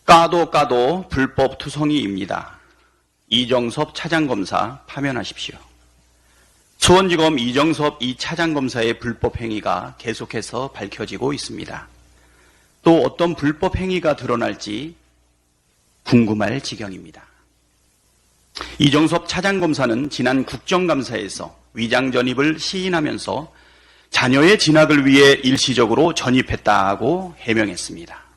까도 불법 투성이입니다. 이정섭 차장검사 파면하십시오. 수원지검 이정섭 이 차장검사의 불법 행위가 계속해서 밝혀지고 있습니다. 또 어떤 불법 행위가 드러날지 궁금할 지경입니다. 이정섭 차장검사는 지난 국정감사에서 위장전입을 시인하면서 자녀의 진학을 위해 일시적으로 전입했다고 해명했습니다.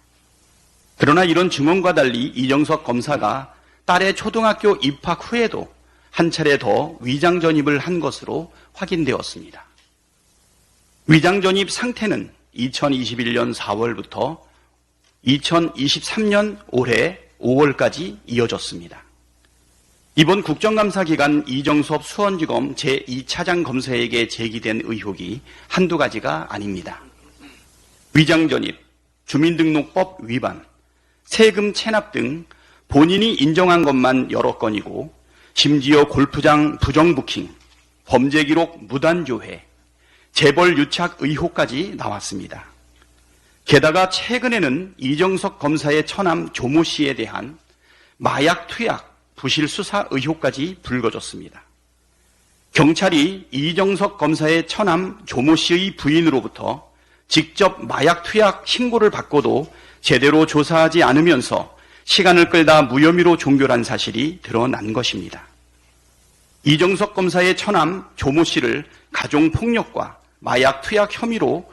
그러나 이런 증언과 달리 이정섭 검사가 딸의 초등학교 입학 후에도 한 차례 더 위장전입을 한 것으로 확인되었습니다. 위장전입 상태는 2021년 4월부터 2023년 올해 5월까지 이어졌습니다. 이번 국정감사 기간 이정섭 수원지검 제2차장 검사에게 제기된 의혹이 한두 가지가 아닙니다. 위장전입, 주민등록법 위반, 세금 체납 등 본인이 인정한 것만 여러 건이고 심지어 골프장 부정부킹, 범죄기록 무단조회, 재벌 유착 의혹까지 나왔습니다. 게다가 최근에는 이정섭 검사의 처남 조모 씨에 대한 마약 투약, 부실 수사 의혹까지 불거졌습니다. 경찰이 이정섭 검사의 처남 조모 씨의 부인으로부터 직접 마약 투약 신고를 받고도 제대로 조사하지 않으면서 시간을 끌다 무혐의로 종결한 사실이 드러난 것입니다. 이정섭 검사의 처남 조모 씨를 가정폭력과 마약 투약 혐의로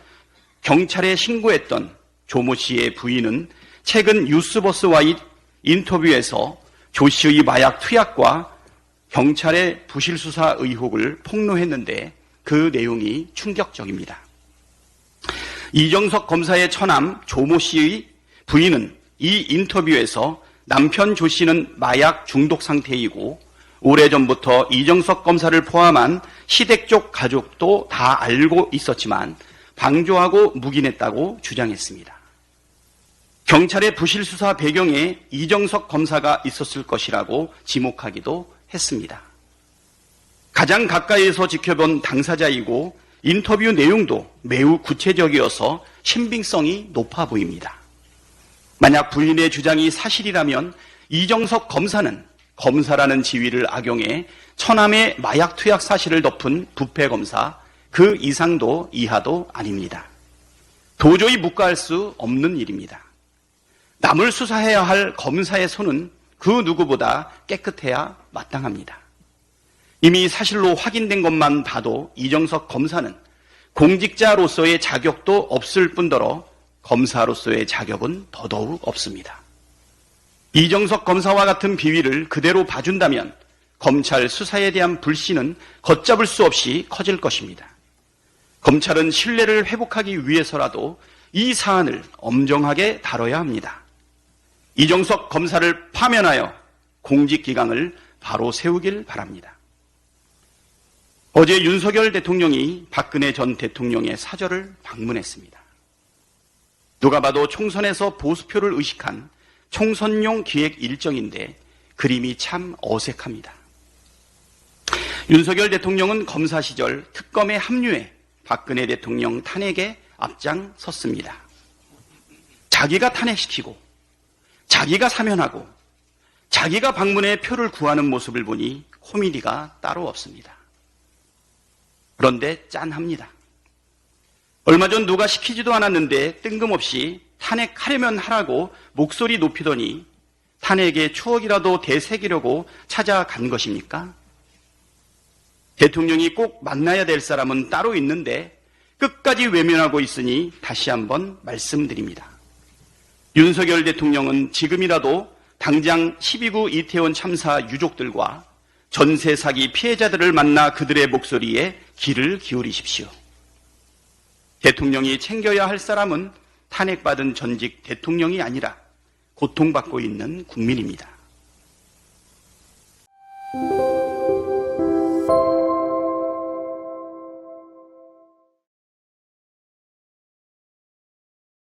경찰에 신고했던 조모 씨의 부인은 최근 뉴스버스와의 인터뷰에서 조 씨의 마약 투약과 경찰의 부실 수사 의혹을 폭로했는데 그 내용이 충격적입니다. 이정섭 검사의 처남 조모 씨의 부인은 이 인터뷰에서 남편 조 씨는 마약 중독 상태이고 오래전부터 이정섭 검사를 포함한 시댁 쪽 가족도 다 알고 있었지만 방조하고 묵인했다고 주장했습니다. 경찰의 부실 수사 배경에 이정섭 검사가 있었을 것이라고 지목하기도 했습니다. 가장 가까이에서 지켜본 당사자이고 인터뷰 내용도 매우 구체적이어서 신빙성이 높아 보입니다. 만약 부인의 주장이 사실이라면 이정섭 검사는 검사라는 지위를 악용해 처남의 마약 투약 사실을 덮은 부패검사, 그 이상도 이하도 아닙니다. 도저히 묵과할 수 없는 일입니다. 남을 수사해야 할 검사의 손은 그 누구보다 깨끗해야 마땅합니다. 이미 사실로 확인된 것만 봐도 이정섭 검사는 공직자로서의 자격도 없을 뿐더러 검사로서의 자격은 더더욱 없습니다. 이정섭 검사와 같은 비위를 그대로 봐준다면 검찰 수사에 대한 불신은 걷잡을 수 없이 커질 것입니다. 검찰은 신뢰를 회복하기 위해서라도 이 사안을 엄정하게 다뤄야 합니다. 이정섭 검사를 파면하여 공직기강을 바로 세우길 바랍니다. 어제 윤석열 대통령이 박근혜 전 대통령의 사저를 방문했습니다. 누가 봐도 총선에서 보수표를 의식한 총선용 기획 일정인데 그림이 참 어색합니다. 윤석열 대통령은 검사 시절 특검에 합류해 박근혜 대통령 탄핵에 앞장섰습니다. 자기가 탄핵시키고 자기가 사면하고 자기가 방문해 표를 구하는 모습을 보니 코미디가 따로 없습니다. 그런데 짠합니다. 얼마 전 누가 시키지도 않았는데 뜬금없이 탄핵하려면 하라고 목소리 높이더니 탄핵의 추억이라도 되새기려고 찾아간 것입니까? 대통령이 꼭 만나야 될 사람은 따로 있는데 끝까지 외면하고 있으니 다시 한번 말씀드립니다. 윤석열 대통령은 지금이라도 당장 12구 이태원 참사 유족들과 전세 사기 피해자들을 만나 그들의 목소리에 귀를 기울이십시오. 대통령이 챙겨야 할 사람은 탄핵받은 전직 대통령이 아니라 고통받고 있는 국민입니다.